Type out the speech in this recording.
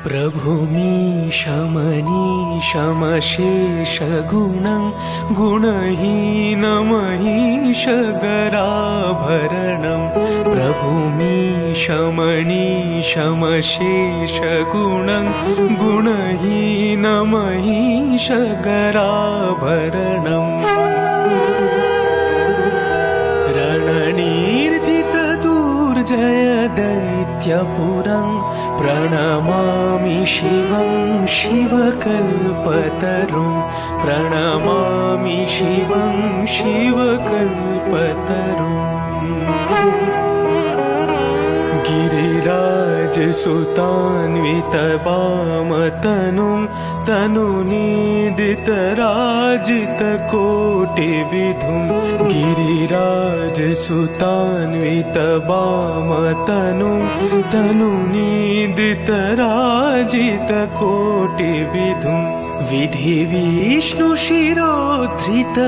प्रभुमीशमनीशमशेषगुणं गुणहीनमहीशगराभरणं प्रभुमीशमनीशमशेषगुणं गुणहीनमहीशगराभरणम् रणनीर्जितदुर्जयदैत्यपुरं प्रणमामि शिवं शिवकल्पतरुं प्रणमामि शिवं शिवकल्पतरुम् गिरिराजसुतान्वितवामतनुं तनुनीदितराजितकोटिविधुं गिरिराजसुतान्वितवामतनुं तनुनीदितराजितकोटिविधुं विधिविष्णुशिरोधृत